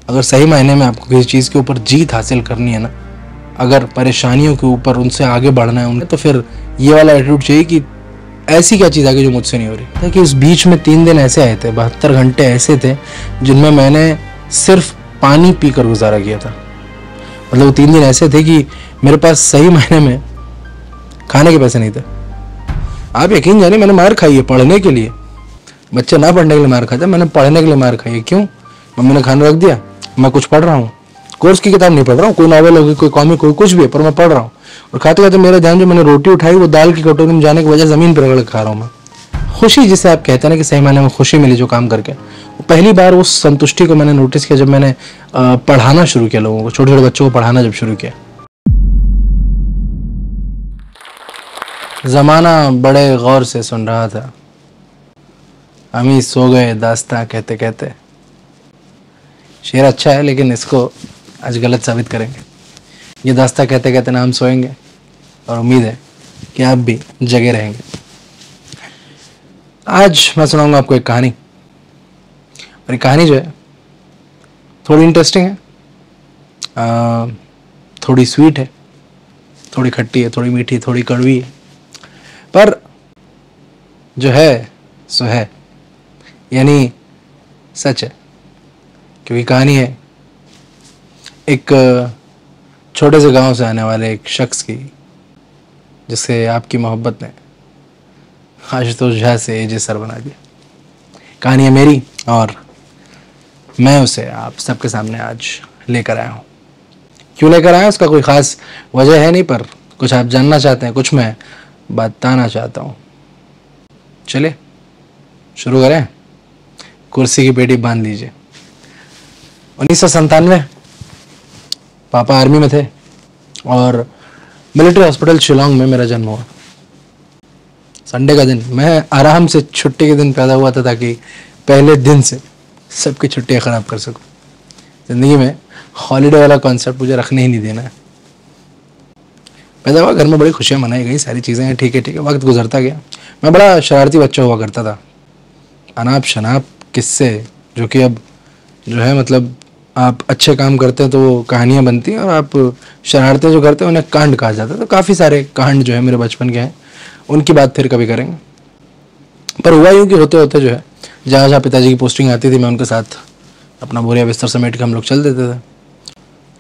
अगर सही मायने में आपको किसी चीज़ के ऊपर जीत हासिल करनी है ना, अगर परेशानियों के ऊपर उनसे आगे बढ़ना है उन्हें, तो फिर ये वाला एटीट्यूड चाहिए कि ऐसी क्या चीज़ आगे जो मुझसे नहीं हो रही था। कि उस बीच में 3 दिन ऐसे आए थे, 72 घंटे ऐसे थे जिनमें मैंने सिर्फ पानी पीकर गुजारा किया था। मतलब वो 3 दिन ऐसे थे कि मेरे पास सही मायने में खाने के पैसे नहीं थे। आप यकीन जानिए, मैंने मार खाई है पढ़ने के लिए। बच्चे ना पढ़ने के लिए मार खाते, मैंने पढ़ने के लिए मार खाई है। क्यों? मम्मी ने खाना रख दिया, मैं कुछ पढ़ रहा हूँ, कोर्स की किताब नहीं पढ़ रहा हूँ, कोई नॉवेल होगी, कोई कॉमिक, कोई कुछ भी है, पर मैं पढ़ रहा हूँ। और खाते खाते मेरा ध्यान, जो मैंने रोटी उठाई वो दाल की कटोरी में जाने की वजह ज़मीन पर रगड़ खा रहा हूँ मैं। खुशी जिसे आप कहते हैं ना कि सही मायने में खुशी मिली जो काम करके, वो पहली बार उस संतुष्टि को मैंने नोटिस किया जब मैंने पढ़ाना शुरू किया लोगों को, छोटे छोटे बच्चों को पढ़ाना जब शुरू किया। ज़माना बड़े गौर से सुन रहा था, हम ही सो गए दास्तां कहते कहते। शेर अच्छा है लेकिन इसको आज गलत साबित करेंगे। ये दास्तां कहते कहते ना हम सोएंगे, और उम्मीद है कि आप भी जगे रहेंगे। आज मैं सुनाऊंगा आपको एक कहानी, और ये कहानी जो है थोड़ी इंटरेस्टिंग है, थोड़ी स्वीट है, थोड़ी खट्टी है, थोड़ी मीठी, थोड़ी कड़वी है, पर जो है सो है, यानी सच है। क्योंकि कहानी है एक छोटे से गांव से आने वाले एक शख्स की, जिसे आपकी मोहब्बत ने आशुतोष झा से एजे सर बना दिया। कहानी है मेरी, और मैं उसे आप सबके सामने आज लेकर आया हूँ। क्यों लेकर आया उसका कोई ख़ास वजह है नहीं, पर कुछ आप जानना चाहते हैं, कुछ मैं बताना चाहता हूँ। चलिए शुरू करें। कुर्सी की पेटी बांध लीजिए। 1997 पापा आर्मी में थे, और मिलिट्री हॉस्पिटल शिलोंग में मेरा जन्म हुआ। संडे का दिन, मैं आराम से छुट्टी के दिन पैदा हुआ था ताकि पहले दिन से सबकी छुट्टियां ख़राब कर सकूं। ज़िंदगी में हॉलीडे वाला कॉन्सेप्ट मुझे रखने ही नहीं देना है। पैदा हुआ, घर में बड़ी खुशियाँ मनाई गई, सारी चीज़ें हैं, ठीक है। वक्त गुजरता गया। मैं बड़ा शरारती बच्चा हुआ करता था। अनाप शनाप किस्से, जो कि अब जो है मतलब आप अच्छे काम करते हैं तो वो कहानियाँ बनती हैं, और आप शरारतें जो करते हैं उन्हें कांड कहा जाता है। तो काफ़ी सारे कांड जो है मेरे बचपन के हैं, उनकी बात फिर कभी करेंगे। पर हुआ यूँ कि होते होते जो है जहाँ जहाँ पिताजी की पोस्टिंग आती थी, मैं उनके साथ अपना बोरिया बिस्तर समेट के हम लोग चल देते थे।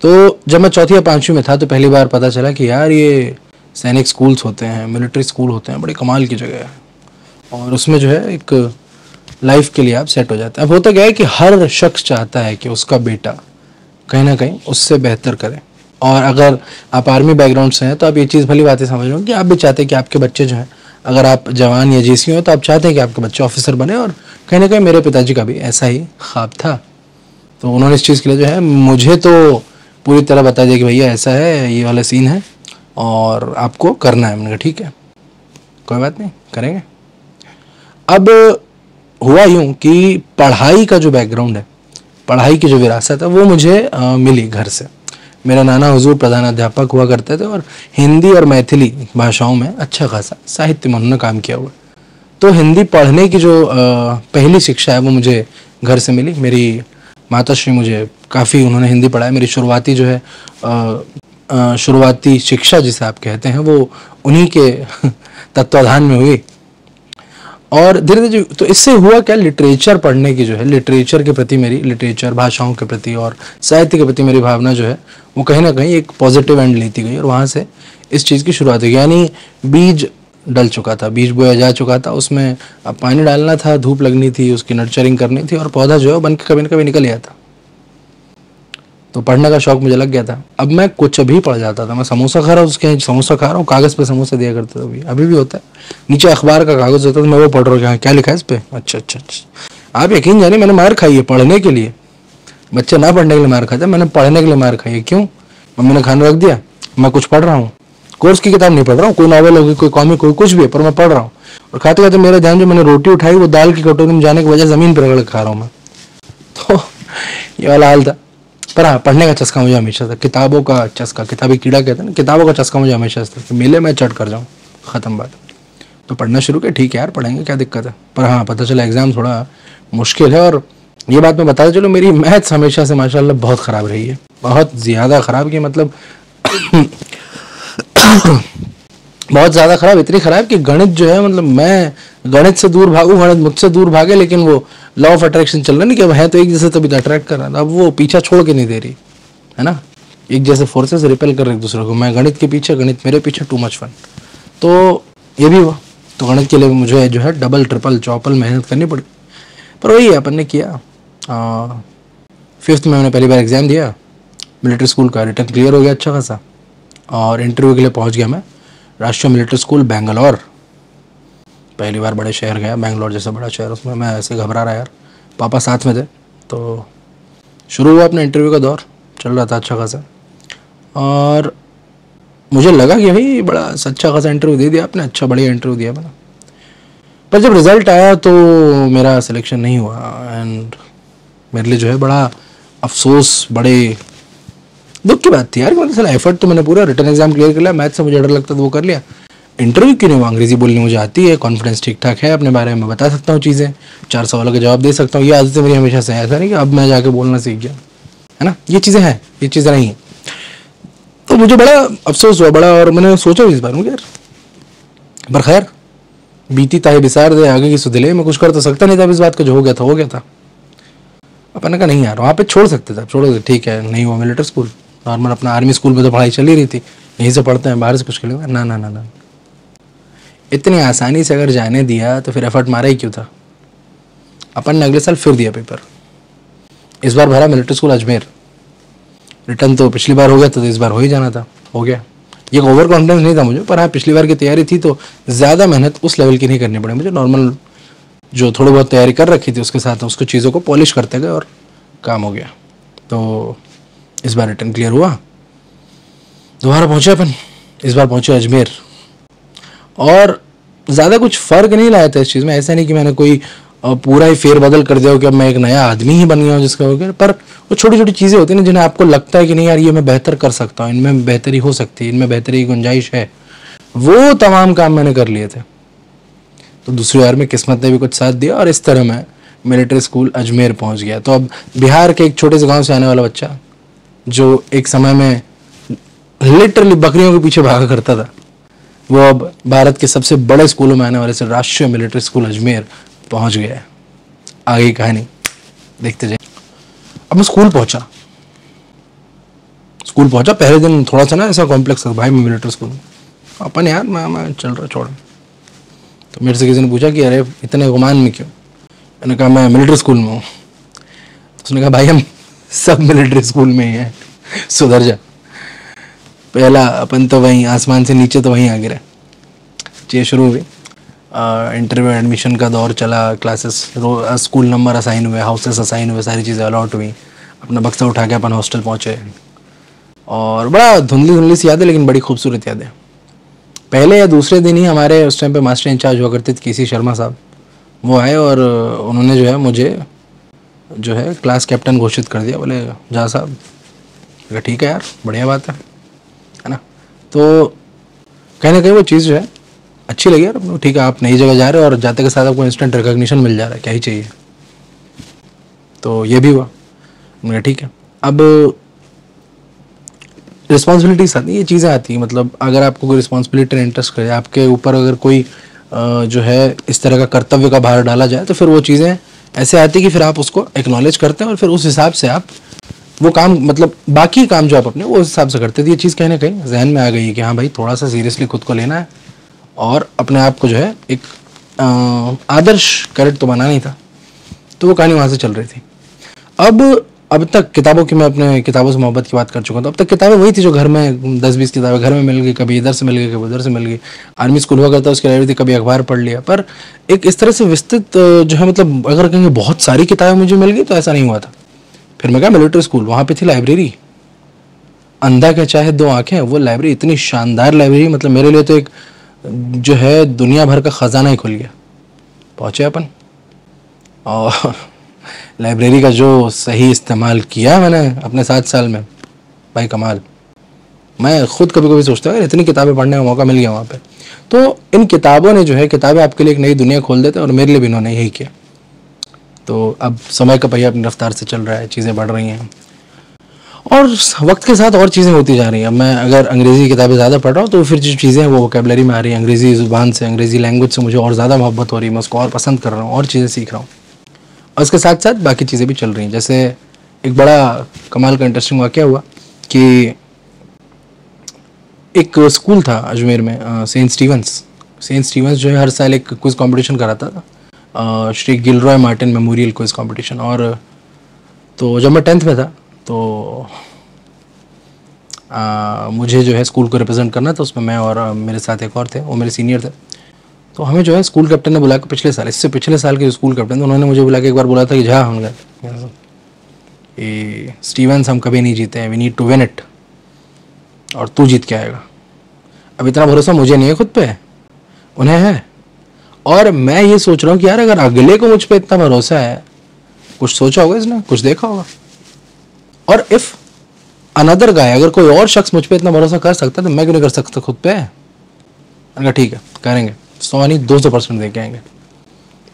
तो जब मैं 4वीं या 5वीं में था तो पहली बार पता चला कि यार ये सैनिक स्कूल्स होते हैं, मिलिट्री स्कूल होते हैं, बड़ी कमाल की जगह है, और उसमें जो है एक लाइफ के लिए आप सेट हो जाते हैं। अब होता क्या है कि हर शख्स चाहता है कि उसका बेटा कहीं ना कहीं उससे बेहतर करे, और अगर आप आर्मी बैकग्राउंड से हैं तो आप ये चीज़ भली बातें समझ लो कि आप भी चाहते हैं कि आपके बच्चे जो हैं, अगर आप जवान या जीसी हो तो आप चाहते हैं कि आपके बच्चे ऑफिसर बने, और कहीं ना कहीं मेरे पिताजी का भी ऐसा ही ख्वाब था। तो उन्होंने इस चीज़ के लिए जो है मुझे तो पूरी तरह बता दिया कि भैया ऐसा है, ये वाला सीन है और आपको करना है। मैंने कहा ठीक है, कोई बात नहीं, करेंगे। अब हुआ यूँ कि पढ़ाई का जो बैकग्राउंड है, पढ़ाई की जो विरासत है, वो मुझे मिली घर से। मेरा नाना हुजूर प्रधानाध्यापक हुआ करते थे, और हिंदी और मैथिली भाषाओं में अच्छा खासा साहित्य में उन्होंने काम किया हुआ। तो हिंदी पढ़ने की जो पहली शिक्षा है वो मुझे घर से मिली। मेरी माताश्री मुझे काफ़ी उन्होंने हिंदी पढ़ाया। मेरी शुरुआती जो है शुरुआती शिक्षा जिसे आप कहते हैं वो उन्हीं के तत्वाधान में हुई। और धीरे धीरे तो इससे हुआ क्या, लिटरेचर पढ़ने की जो है, लिटरेचर के प्रति मेरी, लिटरेचर भाषाओं के प्रति और साहित्य के प्रति मेरी भावना जो है वो कहीं ना कहीं एक पॉजिटिव एंड लेती गई, और वहाँ से इस चीज़ की शुरुआत हुई। यानी बीज डल चुका था, बीज बोया जा चुका था, उसमें अब पानी डालना था, धूप लगनी थी, उसकी नर्चरिंग करनी थी, और पौधा जो है बन के कभी न कभी निकल गया था। तो पढ़ने का शौक मुझे लग गया था। अब मैं कुछ भी पढ़ जाता था। मैं समोसा खा रहा हूँ, उसके समोसा खा रहा हूँ, कागज़ पे समोसा दिया करता था, अभी भी होता है। नीचे अखबार का कागज़ होता था, मैं वो पढ़ रहा हूँ, क्या लिखा है इस पर, अच्छा। आप यकीन जानिए, मैंने मार खाई है पढ़ने के लिए। बच्चे ना पढ़ने के लिए मार खाते, मैंने पढ़ने के लिए मार खाई है। क्यों? मम्मी ने खाना रख दिया, मैं कुछ पढ़ रहा हूँ, कोर्स की किताब नहीं पढ़ रहा हूँ, कोई नॉवेल होगी, कोई कॉमिक, कोई कुछ भी है, पर मैं पढ़ रहा हूँ। और खाते खाते मेरा ध्यान, जो मैंने रोटी उठाई वो दाल की कटोरी में जाने की वजह ज़मीन पर रगड़ खा रहा हूँ मैं। तो ये वाला हाल था। पर हाँ, पढ़ने का चस्का मुझे हमेशा था, किताबों का चस्का, किताबी कीड़ा कहते हैं ना, किताबों का चस्का मुझे हमेशा था कि मिले मैं चट कर जाऊँ, ख़त्म बात। तो पढ़ना शुरू किया, ठीक है यार पढ़ेंगे, क्या दिक्कत है। पर हाँ, पता चला एग्ज़ाम थोड़ा मुश्किल है, और ये बात मैं बताता चलो, मेरी मैथ्स हमेशा से माशाल्लाह बहुत ख़राब रही है, बहुत ज़्यादा ख़राब की मतलब बहुत ज़्यादा ख़राब, इतनी ख़राब कि गणित जो है मतलब मैं गणित से दूर भागूँ, गणित मुझसे दूर भागे, लेकिन वो लॉ ऑफ अट्रैक्शन चल रहा नहीं कि अब है तो एक जैसे तभी तो अट्रैक्ट कर रहा था, अब वो पीछा छोड़ के नहीं दे रही है ना, एक जैसे फोर्सेस रिपेल कर रहे एक दूसरे को, मैं गणित के पीछे, गणित मेरे पीछे, टू मच फन। तो ये भी हुआ, तो गणित के लिए मुझे जो है डबल ट्रिपल चौपल मेहनत करनी पड़ी, पर वही अपन ने किया। 5th में मैंने पहली बार एग्ज़ाम दिया मिलिट्री स्कूल का, रिटर्न क्लियर हो गया अच्छा खासा, और इंटरव्यू के लिए पहुंच गया मैं राष्ट्रीय मिलिट्री स्कूल बेंगलोर। पहली बार बड़े शहर गया, बेंगलोर जैसा बड़ा शहर, उसमें मैं ऐसे घबरा रहा यार, पापा साथ में थे। तो शुरू हुआ अपने इंटरव्यू का दौर, चल रहा था अच्छा खासा, और मुझे लगा कि भाई बड़ा अच्छा खासा इंटरव्यू दे दिया आपने, अच्छा बढ़िया इंटरव्यू दिया मैंने। पर जब रिज़ल्ट आया तो मेरा सिलेक्शन नहीं हुआ, एंड मेरे लिए जो है बड़ा अफसोस, बड़े दुख की बात थी यार कि मतलब साला एफर्ट तो मैंने पूरा रिटर्न एग्जाम क्लियर कर लिया, मैथ से मुझे डर लगता था वो कर लिया, इंटरव्यू क्यों नहीं हुआ। अंग्रेजी बोलनी मुझे आती है, कॉन्फिडेंस ठीक ठाक है, अपने बारे में बता सकता हूँ चीज़ें, 4 सवालों के जवाब दे सकता हूँ, ये आदतें मेरी हमेशा से, ऐसा नहीं कि अब मैं जाके बोलना सीख गया है ना, ये चीज़ें हैं, ये चीज़ें नहीं हैं। तो मुझे बड़ा अफसोस हुआ बड़ा, और मैंने सोचा इस बार यार, पर खैर बीती ताही बिसार दे आगे की सुधिले, मैं कुछ कर तो सकता नहीं था, इस बात का जो हो गया था हो गया था। अपन ने कहा नहीं यार वहाँ पे छोड़ सकते थे, छोड़ सकते, ठीक है नहीं हुआ मिलिट्री स्कूल, नॉर्मल अपना आर्मी स्कूल में तो पढ़ाई चल ही रही थी, यहीं से पढ़ते हैं, बाहर से कुछ खेलेंगे, ना ना ना ना, इतनी आसानी से अगर जाने दिया तो फिर एफर्ट मारा ही क्यों था। अपन ने अगले साल फिर दिया पेपर, इस बार भरा मिलिट्री स्कूल अजमेर, रिटर्न तो पिछली बार हो गया था, तो इस बार हो ही जाना था, हो गया। ये ओवर कॉन्फिडेंस नहीं था मुझे, पर हाँ पिछली बार की तैयारी थी तो ज़्यादा मेहनत उस लेवल की नहीं करनी पड़ी मुझे, नॉर्मल जो थोड़ी बहुत तैयारी कर रखी थी उसके साथ उसको चीज़ों को पॉलिश करते गए और काम हो गया। तो इस बार रिटर्न क्लियर हुआ, दोबारा पहुँचे अपन, इस बार पहुँचे अजमेर, और ज़्यादा कुछ फ़र्क नहीं लाया था इस चीज़ में, ऐसा नहीं कि मैंने कोई पूरा ही फेरबदल कर दिया हो कि अब मैं एक नया आदमी ही बन गया हूँ जिसका हो गया, पर वो छोटी छोटी चीज़ें होती हैं ना जिन्हें आपको लगता है कि नहीं यार ये मैं बेहतर कर सकता हूँ, इनमें बेहतरी हो सकती है, इनमें बेहतरी की गुंजाइश है, वो तमाम काम मैंने कर लिए थे। तो दूसरी बार में किस्मत ने भी कुछ साथ दिया और इस तरह मैं मिलिट्री स्कूल अजमेर पहुँच गया। तो अब बिहार के एक छोटे से गाँव से आने वाला बच्चा जो एक समय में लिटरली बकरियों के पीछे भागा करता था, वो अब भारत के सबसे बड़े स्कूलों में आने वाले से राष्ट्रीय मिलिट्री स्कूल अजमेर पहुंच गया है। आगे की कहानी देखते जाइए। अब मैं स्कूल पहुंचा, पहले दिन थोड़ा सा ना ऐसा कॉम्प्लेक्स था, भाई मैं मिलिट्री स्कूल में, अपन यार मैं चल रहा छोड़। तो मेरे से किसी ने पूछा कि अरे इतने गुमान में क्यों, मैंने कहा मैं मिलिट्री स्कूल में हूँ। तो उसने कहा भाई हम सब मिलिट्री स्कूल में ही हैं, सुधर जा। पहला अपन तो वहीं आसमान से नीचे तो वहीं आ गिरे। चीज़ शुरू हुई, इंटरव्यू एडमिशन का दौर चला, क्लासेस स्कूल नंबर असाइन हुए, हाउसेस असाइन हुए, सारी चीज़ें अलॉट हुई, अपना बक्सा उठा के अपन हॉस्टल पहुँचे, और बड़ा धुंधली सी याद है लेकिन बड़ी खूबसूरत याद है। पहले या दूसरे दिन ही हमारे उस टाइम पे मास्टर इंचार्ज हुआ करते थे केसी शर्मा साहब, वो आए और उन्होंने जो है मुझे जो है क्लास कैप्टन घोषित कर दिया। बोले जा साहब, ठीक है यार बढ़िया बात है ना। तो कहीं ना कहीं वो चीज़ जो है अच्छी लगी यार, ठीक है आप नई जगह जा रहे हो और जाते के साथ आपको इंस्टेंट रिकॉग्निशन मिल जा रहा है, क्या ही चाहिए। तो ये भी हुआ, मैंने ठीक है। अब रिस्पॉन्सिबिलिटीज आती है, ये चीज़ें आती हैं, मतलब अगर आपको कोई रिस्पॉन्सिबिलिटी इंटरेस्ट करे, आपके ऊपर अगर कोई जो है इस तरह का कर्तव्य का भार डाला जाए, तो फिर वो चीज़ें ऐसे आती कि फिर आप उसको एक्नॉलेज करते हैं और फिर उस हिसाब से आप वो काम, मतलब बाकी काम जो आप अपने वो उस हिसाब से करते थे। ये चीज़ कहीं ना कहीं जहन में आ गई है कि हाँ भाई थोड़ा सा सीरियसली खुद को लेना है और अपने आप को जो है एक आदर्श कैडेट तो बनाना ही था। तो वो कहानी वहाँ से चल रही थी। अब तक किताबों की, मैं अपने किताबों से मोहब्बत की बात कर चुका हूँ, तो अब तक किताबें वही थी जो घर में 10-20 किताबें घर में मिल गई, कभी इधर से मिल गई, कभी उधर से मिल गई। आर्मी स्कूल हुआ करता उसकी लाइब्रेरी थी, कभी अखबार पढ़ लिया। पर एक इस तरह से विस्तृत जो है, मतलब अगर कहेंगे बहुत सारी किताबें मुझे मिल गई तो ऐसा नहीं हुआ था। फिर मैं गया मिलिट्री स्कूल, वहाँ पर थी लाइब्रेरी, अंधा के चाहे दो आँखें, वो लाइब्रेरी इतनी शानदार लाइब्रेरी, मतलब मेरे लिए तो एक जो है दुनिया भर का ख़जाना ही खुल गया। पहुँचे अपन और लाइब्रेरी का जो सही इस्तेमाल किया मैंने अपने 7 साल में, भाई कमाल। मैं खुद कभी कभी सोचता हूँ इतनी किताबें पढ़ने का मौका मिल गया वहाँ पे। तो इन किताबों ने जो है, किताबें आपके लिए एक नई दुनिया खोल देते हैं और मेरे लिए भी इन्होंने यही किया। तो अब समय का पहिया अपनी रफ्तार से चल रहा है, चीज़ें बढ़ रही हैं और वक्त के साथ और चीज़ें होती जा रही हैं। अब मैं अगर अंग्रेज़ी की किताबें ज़्यादा पढ़ रहा हूँ तो फिर जो चीज़ें हैं वो वोकेबलरी में आ रही है, अंग्रेज़ी ज़ुबान से, अंग्रेज़ी लैंग्वेज से मुझे और ज़्यादा मोहब्बत हो रही है, मैं उसको और पसंद कर रहा हूँ और चीज़ें सीख रहा हूँ और उसके साथ साथ बाकी चीज़ें भी चल रही हैं। जैसे एक बड़ा कमाल का इंटरेस्टिंग वाक़या हुआ कि एक स्कूल था अजमेर में, सेंट स्टीवंस जो है हर साल एक क्विज़ कंपटीशन कराता था, Shri Gilroy Martin memorial quiz competition. और तो जब मैं 10th में था तो मुझे जो है स्कूल को रिप्रेजेंट करना था, उसमें मैं और मेरे साथ एक और थे, वो मेरे सीनियर थे। तो हमें जो है स्कूल कैप्टन ने बुला के पिछले साल, इससे पिछले साल के जो स्कूल कैप्टन थे उन्होंने मुझे बुला के एक बार बोला था कि जा हमने ये स्टीवंस हम कभी नहीं जीते हैं, we need to win it, और तू जीत के आएगा। अब इतना भरोसा मुझे नहीं है खुद पे, उन्हें है। और मैं ये सोच रहा हूँ कि यार अगर अगले को मुझ पे इतना भरोसा है, कुछ सोचा होगा इसने, कुछ देखा होगा। और इफ़ अनदर गाय, अगर कोई और शख्स मुझ पे इतना भरोसा कर सकता है तो मैं क्यों नहीं कर सकता खुद पे। मैंने कहा ठीक है करेंगे, 100 नहीं 200% दे के आएंगे।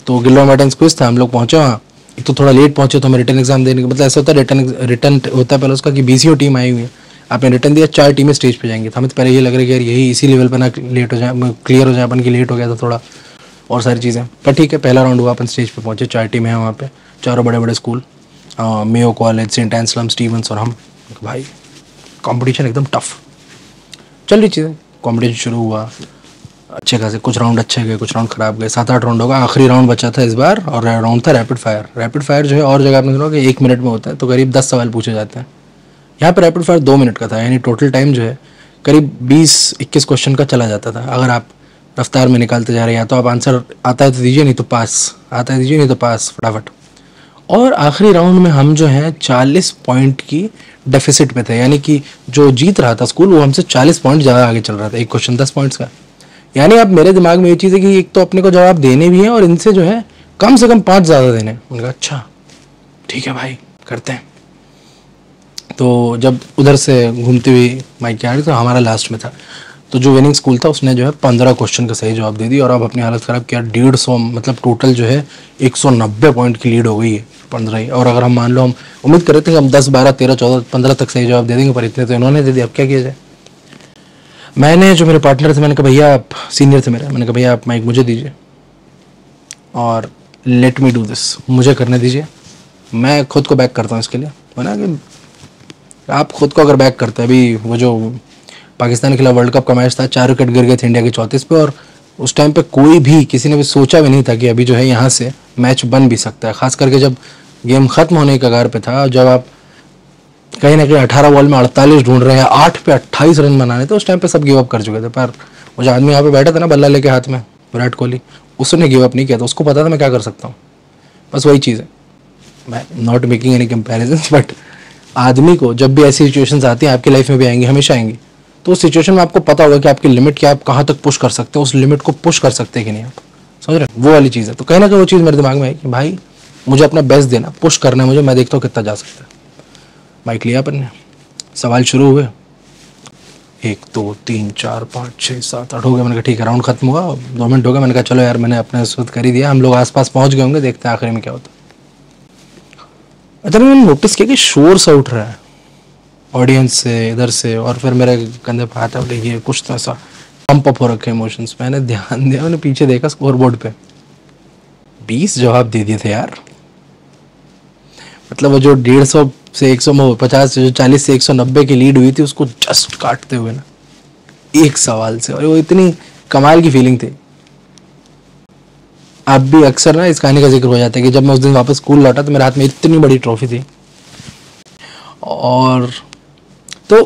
तो गिलरॉय मार्टिन्स क्विज था, हम लोग पहुंचे वहाँ, एक तो थोड़ा लेट पहुंचे तो हमें रिटर्न एग्जाम देने का, मतलब ऐसा होता है रिटर्न होता है पहले उसका कि BCO टीम आई हुई है, आपने रिटर्न दिया 4 टीमें स्टेज पे जाएंगी। तो हमें तो पहले ये लग रहा है कि यार यही इसी लेवल पर ना लेट हो जाए, क्लियर हो जाए अपन की, लेट हो गया था थोड़ा और सारी चीज़ें। पर ठीक है, पहला राउंड हुआ, अपन स्टेज पे पहुंचे, 4 टीमें हैं वहाँ पे, चारों बड़े बड़े school, Mayo college, saint Anselm, Stevens और हम। भाई कंपटीशन एकदम टफ चल रही चीज़ें। कंपटीशन शुरू हुआ, अच्छे खासे कुछ राउंड अच्छे गए, कुछ राउंड खराब गए, 7-8 राउंड होगा, आखिरी राउंड बचा था इस बार, और राउंड था रैपिड फायर। रैपिड फायर जो है और जगह आपने सुना कि 1 मिनट में होता है, तो करीब 10 सवाल पूछे जाते हैं। यहाँ पर रैपिड फायर 2 मिनट का था, यानी टोटल टाइम जो है करीब 20-21 क्वेश्चन का चला जाता था। अगर आप रफ्तार में निकालते जा रहे हैं, या तो आप आंसर आता है तो दीजिए, नहीं तो पास, आता है दीजिए, नहीं तो पास, फटाफट। और आखिरी राउंड में हम जो है 40 पॉइंट की डेफिसिट पे थे, यानी कि जो जीत रहा था स्कूल वो हमसे 40 पॉइंट ज़्यादा आगे चल रहा था, एक क्वेश्चन 10 पॉइंट्स का। यानी अब मेरे दिमाग में ये चीज़ है कि एक तो अपने को जवाब देने भी हैं और इनसे जो है कम से कम 5 ज़्यादा देने हैं। उनका अच्छा ठीक है भाई करते हैं। तो जब उधर से घूमते हुए माइक आ रही तो हमारा लास्ट में था, तो जो विनिंग स्कूल था उसने जो है 15 क्वेश्चन का सही जवाब दे दी और अब अपनी हालत ख़राब किया। 150, मतलब टोटल जो है 190 पॉइंट की लीड हो गई है 15 ही। और अगर हम मान लो, हम उम्मीद कर रहे थे कि हम 10, 12, 13, 14, 15 तक सही जवाब दे देंगे, पर इतने तो इन्होंने दे दिया, अब क्या किया जाए। मैंने, जो मेरे पार्टनर थे, मैंने कहा भैया आप, सीनियर थे मेरे, मैंने कहा भैया आप माइक मुझे दीजिए और लेट मी डू दिस, मुझे करने दीजिए, मैं खुद को बैक करता हूँ इसके लिए। है कि आप खुद को अगर बैक करते हैं, अभी वो जो पाकिस्तान के खिलाफ वर्ल्ड कप का मैच था, 4 विकेट गिर गए थे इंडिया के 34 पे, और उस टाइम पे कोई भी, किसी ने भी सोचा भी नहीं था कि अभी जो है यहाँ से मैच बन भी सकता है। खास करके जब गेम ख़त्म होने के कगार पे था, जब आप कहीं ना कहीं 18 बॉल में 48 ढूंढ रहे हैं, 8 पे 28 रन बनाने थे, उस टाइम पे सब गिव अप कर चुके थे। पर वो जो आदमी यहाँ पे बैठा था ना बल्ला लेके हाथ में, विराट कोहली, उसने गिव अप नहीं किया था, उसको पता था मैं क्या कर सकता हूँ। बस वही चीज़ है, मैं not making any comparison, but आदमी को जब भी ऐसी सिचुएशंस आती हैं, आपकी लाइफ में भी आएंगी, हमेशा आएंगी, तो उस सिचुएशन में आपको पता होगा कि आपकी लिमिट क्या, आप कहाँ तक पुश कर सकते हैं, उस लिमिट को पुश कर सकते हैं कि नहीं, आप समझ रहे हैं, वो वाली चीज़ है। तो कहीं ना कहीं वो चीज़ मेरे दिमाग में है कि भाई मुझे अपना बेस्ट देना, पुश करना है मुझे, मैं देखता हूँ कितना जा सकता है। माइक लिया अपन ने, सवाल शुरू हुए, 1 2 3 4 5 6 7 8 हो गया। मैंने कहा ठीक है, राउंड खत्म हुआ, 2 मिनट हो गए। मैंने कहा चलो यार, मैंने अपने सुध कर ही दिया, हम लोग आसपास पहुंच गए होंगे, देखते हैं आखिरी में क्या होता है। मैंने नोटिस किया कि शोर सा उठ रहा है ऑडियंस से, इधर से, और फिर मेरे कंधे पे हाथ, ये कुछ तो ऐसा पंप अप हो रखे इमोशंस। मैंने ध्यान दिया, मैंने पीछे देखा स्कोर बोर्ड पे 20 जवाब दे दिए थे यार। मतलब वो जो 150 से 150, जो 40 से 190 की लीड हुई थी, उसको जस्ट काटते हुए ना एक सवाल से, और वो इतनी कमाल की फीलिंग थी। अब भी अक्सर ना इस कहानी का जिक्र हो जाता है कि जब मैं उस दिन वापस स्कूल लौटा तो मेरे हाथ में इतनी बड़ी ट्रॉफी थी, और तो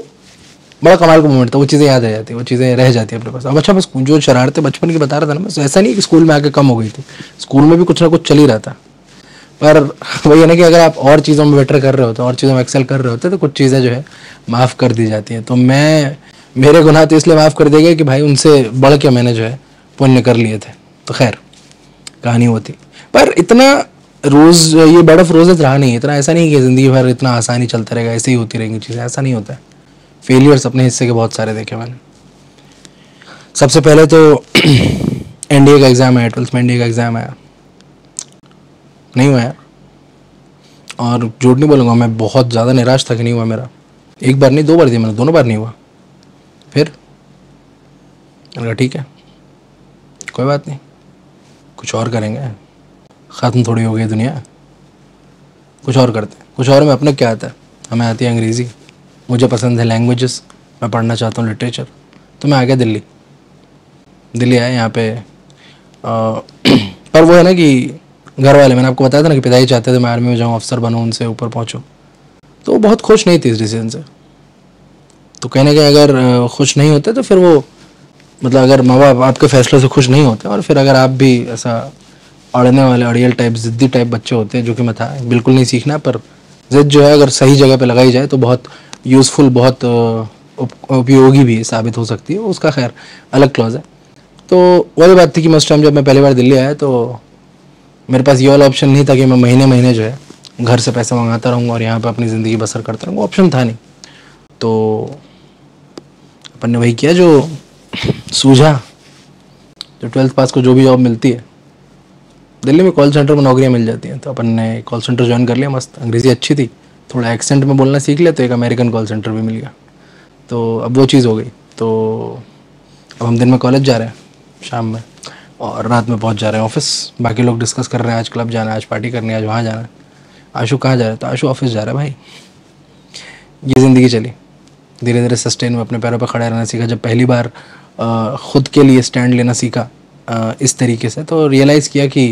बड़ा कमाल का मोमेंट था। वो चीज़ें याद रह जाती है, वो चीज़ें रह जाती है अपने पास। अब अच्छा, बस जो शरारतें बचपन की बता रहा था ना, बस ऐसा नहीं कि स्कूल में आके कम हो गई थी, स्कूल में भी कुछ ना कुछ चल ही रहा था। पर वही है ना कि अगर आप और चीज़ों में बेटर कर रहे होते, और चीज़ों में एक्सेल कर रहे होते, तो कुछ चीज़ें जो है माफ़ कर दी जाती हैं। तो मेरे गुनाह तो इसलिए माफ़ कर दिए गए कि भाई उनसे बढ़ के मैंने जो है पुण्य कर लिए थे। तो खैर कहानी होती, पर इतना रोज़ ये बेड ऑफ रोजेज रहा नहीं, इतना ऐसा नहीं कि ज़िंदगी भर इतना आसानी चलता रहेगा, ऐसे ही होती रहेंगी चीज़ें, ऐसा नहीं होता है। फेलियर्स अपने हिस्से के बहुत सारे देखे मैंने। सबसे पहले तो एनडीए का एग्ज़ाम आया, 12th में एनडीए का एग्ज़ाम आया, नहीं हुआ यार, और झूठ नहीं बोलूँगा, मैं बहुत ज़्यादा निराश था कि नहीं हुआ मेरा। एक बार नहीं, 2 बार दिया मैंने, दोनों बार नहीं हुआ। फिर मैंने कहा ठीक है, कोई बात नहीं, कुछ और करेंगे, ख़त्म थोड़ी हो गई दुनिया, कुछ और करते हैं। कुछ और में अपने क्या आता है, हमें आती है अंग्रेज़ी, मुझे पसंद है लैंग्वेजेस, मैं पढ़ना चाहता हूँ लिटरेचर। तो मैं आ गया दिल्ली आया यहाँ पे। पर वो है ना कि घर वाले, मैंने आपको बताया था ना कि पिताजी चाहते थे मैं आर्मी में जाऊँ, अफसर बनूँ, उनसे ऊपर पहुँचूँ। तो वो बहुत खुश नहीं थी इस डिसीजन से। तो कहीं ना कहीं अगर खुश नहीं होते तो फिर वो, मतलब अगर माँ बाप आपके फैसले से खुश नहीं होते और फिर अगर आप भी ऐसा अड़ने वाले अड़ियल टाइप ज़िद्दी टाइप बच्चे होते हैं, जो कि मैं था, बिल्कुल नहीं सीखना, पर ज़िद जो है अगर सही जगह पे लगाई जाए तो बहुत यूज़फुल, बहुत उपयोगी भी साबित हो सकती है। उसका खैर अलग क्लॉज है। तो वही बात थी कि मैं उस टाइम जब मैं पहली बार दिल्ली आया तो मेरे पास ये वाला ऑप्शन नहीं था कि मैं महीने महीने जो है घर से पैसा मंगाता रहूँगा और यहाँ पे अपनी ज़िंदगी बसर करता रहूँगा, ऑप्शन था नहीं। तो अपन ने वही किया जो सूझा, जो 12th पास को जो भी जॉब मिलती है दिल्ली में, कॉल सेंटर में नौकरियाँ मिल जाती हैं। तो अपन ने कॉल सेंटर ज्वाइन कर लिया। मस्त अंग्रेज़ी अच्छी थी, थोड़ा एक्सेंट में बोलना सीख लिया, तो एक अमेरिकन कॉल सेंटर भी मिल गया। तो अब वो चीज़ हो गई। तो अब हम दिन में कॉलेज जा रहे हैं, शाम में, और रात में पहुंच जा रहे हैं ऑफिस। बाकी लोग डिस्कस कर रहे हैं आज क्लब जाना है, आज पार्टी करनी है, आज वहाँ जाना है। आशु कहाँ जा रहा है? तो आशु ऑफिस जा रहा है। भाई ये ज़िंदगी चली, धीरे धीरे सस्टेन में अपने पैरों पर खड़ा रहना सीखा। जब पहली बार ख़ुद के लिए स्टैंड लेना सीखा इस तरीके से, तो रियलाइज़ किया कि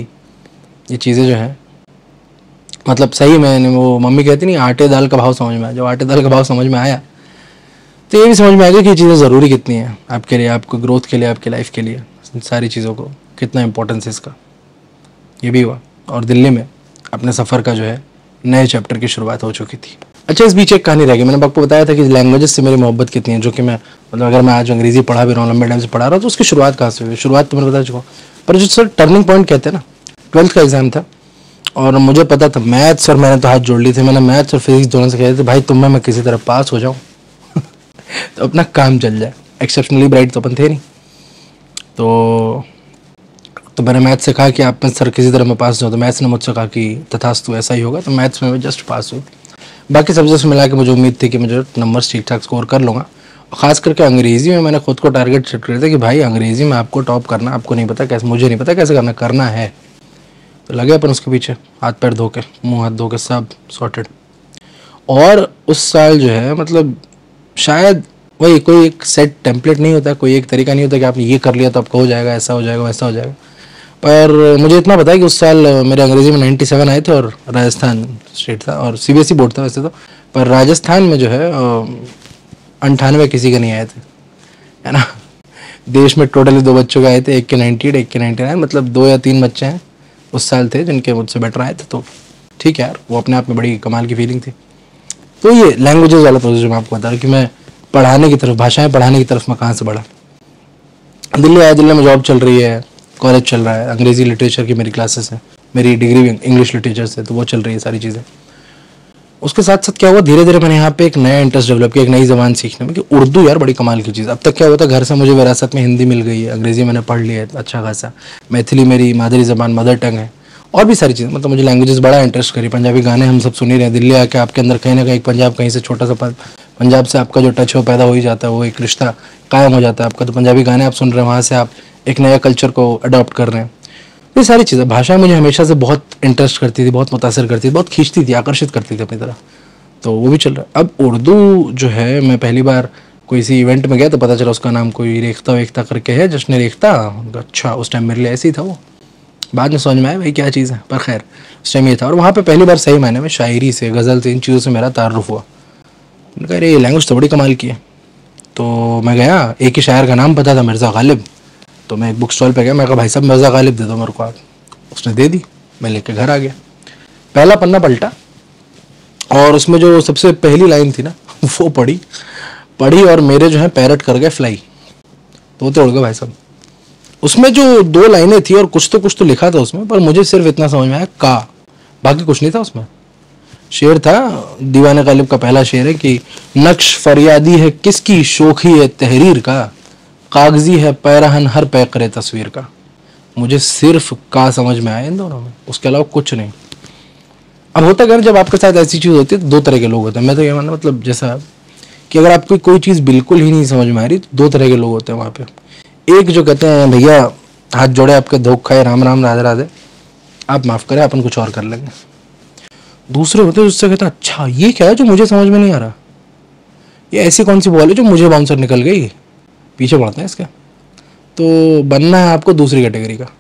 ये चीज़ें जो हैं, मतलब सही में वो मम्मी कहती नहीं, आटे दाल का भाव समझ में आया। जब आटे दाल का भाव समझ में आया तो ये भी समझ में आ गया कि ये चीज़ें ज़रूरी कितनी हैं आपके लिए, आपको ग्रोथ के लिए, आपके लाइफ के लिए, सारी चीज़ों को कितना इंपॉर्टेंस है इसका, ये भी हुआ। और दिल्ली में अपने सफ़र का जो है नए चैप्टर की शुरुआत हो चुकी थी। अच्छा, इस बीच एक कहानी रह गई। मैंने आपको बताया था कि लैंग्वेजेस से मेरी मोहब्बत कितनी है, जो कि मैं, मतलब अगर मैं आज अंग्रेज़ी पढ़ा भी रहा हूँ, लंबे टाइम से पढ़ा रहा हूँ, तो उसकी शुरुआत कहाँ से हुई? शुरुआत तो मैंने बता चुका हूँ, पर जो सर टर्निंग पॉइंट कहते हैं ना, 12th का एग्ज़ाम था और मुझे पता था मैथ्स, और मैंने तो हाथ जोड़ ली थे। मैंने मैथ्स और फिजिक्स दोनों से कह रहे थे भाई तुम में मैं किसी तरह पास हो जाऊँ तो अपना काम चल जाए। एक्सेप्शनली ब्राइट तो अपन थे नहीं। तो मैंने मैथ्स से कहा कि आप में सर किसी तरह मैं पास जाऊँ, तो मैथ्स ने मुझसे कहा कि तथास्तु ऐसा ही होगा। तो मैथ्स में मैं जस्ट पास हुई। बाकी सब्जेक्ट्स मिला के मुझे उम्मीद थी कि मुझे नंबर्स ठीक ठाक स्कोर कर लूँगा। ख़ास करके अंग्रेज़ी में मैंने खुद को टारगेट सेट कर दिया कि भाई अंग्रेज़ी में आपको टॉप करना, आपको नहीं पता कैसे, मुझे नहीं पता कैसे करना है। तो लगे अपन उसके पीछे, हाथ पैर धो के, मुँह हाथ धो के, सब सॉर्टेड। और उस साल जो है, मतलब शायद वही कोई एक सेट टेम्पलेट नहीं होता, कोई एक तरीका नहीं होता कि आपने ये कर लिया तो आपको हो जाएगा, ऐसा हो जाएगा, वैसा हो जाएगा। पर मुझे इतना पता है कि उस साल मेरे अंग्रेज़ी में 97 आए थे और राजस्थान स्टेट था और CBSE बोर्ड था वैसे तो, पर राजस्थान में जो है 98 किसी के नहीं आए थे, है ना। देश में टोटली 2 बच्चों के आए थे, एक के 98, एक के 99, मतलब 2 या 3 बच्चे हैं उस साल थे जिनके मुझसे बेटर आए थे। तो ठीक है यार, वो अपने आप में बड़ी कमाल की फीलिंग थी। तो ये लैंग्वेजेस वाला प्रोसेस जो मैं आपको बता रहा हूँ कि मैं पढ़ाने की तरफ, भाषाएं पढ़ाने की तरफ मैं कहाँ से बढ़ा। दिल्ली आया, दिल्ली में जॉब चल रही है, कॉलेज चल रहा है, अंग्रेज़ी लिटरेचर की मेरी क्लासेस हैं, मेरी डिग्री इंग्लिश लिटरेचर से, तो वो चल रही है सारी चीज़ें। उसके साथ साथ क्या हुआ, धीरे धीरे मैंने यहाँ पे एक नया इंटरेस्ट डेवलप किया, एक नई ज़बान सीखने में, कि उर्दू यार बड़ी कमाल की चीज़। अब तक क्या होता, घर से मुझे विरासत में हिंदी मिल गई है, अंग्रेज़ी मैंने पढ़ लिया है अच्छा खासा, मैथिली मेरी मादरी ज़बान, मदर टंग है, और भी सारी चीज़ें। मतलब मुझे लैंग्वेजेस बड़ा इंटरेस्ट करी। पंजाबी गाने हम सब सुन ही रहे हैं, दिल्ली आके आपके अंदर कहीं ना कहीं पंजाब, कहीं से छोटा सा पंजाब से आपका जो टच हो पैदा हो ही जाता है, वो एक रिश्ता कायम हो जाता है आपका। तो पंजाबी गाने आप सुन रहे हैं, वहाँ से आप एक नया कल्चर को अडॉप्ट कर रहे हैं। ये सारी चीज़ें, भाषा मुझे हमेशा से बहुत इंटरेस्ट करती थी, बहुत मुतासर करती थी, बहुत खींचती थी, आकर्षित करती थी अपनी तरह। तो वो भी चल रहा है। अब उर्दू जो है, मैं पहली बार कोई सी इवेंट में गया तो पता चला उसका नाम कोई रेख्ता वेख्ता करके है, जश्न रेख्ता। अच्छा, उस टाइम मेरे लिए ऐसे ही था वो, बाद में समझ में आया भाई क्या चीज़ है, पर खैर उस टाइम ये था। और वहाँ पे पहली बार सही मायने में शायरी से, गज़ल से, इन चीज़ों से मेरा तारुफ हुआ। मैंने कहा अरे ये लैंग्वेज तो बड़ी कमाल की है। तो मैं गया, एक ही शायर का नाम पता था, मिर्ज़ा गालिब। तो मैं एक बुक स्टॉल पे गया, मैं कहा भाई साहब मिर्ज़ा गालिब दे दो मेरे को आप। उसने दे दी, मैं लेके घर आ गया। पहला पन्ना पलटा और उसमें जो सबसे पहली लाइन थी ना वो पढ़ी और मेरे जो है पैरट कर गए फ्लाई, तोते उड़ गए भाई साहब। उसमें जो 2 लाइनें थी और कुछ तो लिखा था उसमें, पर मुझे सिर्फ इतना समझ में आया का, बाकी कुछ नहीं था उसमें। शेर था दीवाने गालिब का, पहला शेर है कि नक्श फरियादी है किसकी, शोखी है तहरीर का, कागजी है पैरहन हर पैकरे तस्वीर का। मुझे सिर्फ का समझ में आया इन दोनों में, उसके अलावा कुछ नहीं। अब होता क्या है, जब आपके साथ ऐसी चीज़ होती है तो दो तरह के लोग होते हैं। मैं तो ये मानना, मतलब जैसा कि अगर आपको कोई चीज़ बिल्कुल ही नहीं समझ में आ रही तो दो तरह के लोग होते हैं वहाँ पे। एक जो कहते हैं भैया हाथ जोड़े आपके, धोख खाए, राम राम राधे राधे, आप माफ़ करें, अपन कुछ और कर लेंगे। दूसरे होते हैं जिससे कहते हैं अच्छा ये क्या है जो मुझे समझ में नहीं आ रहा, ये ऐसी कौन सी बॉल है जो मुझे बाउंसर निकल गई, पीछे पड़ते हैं इसके। तो बनना है आपको दूसरी कैटेगरी का।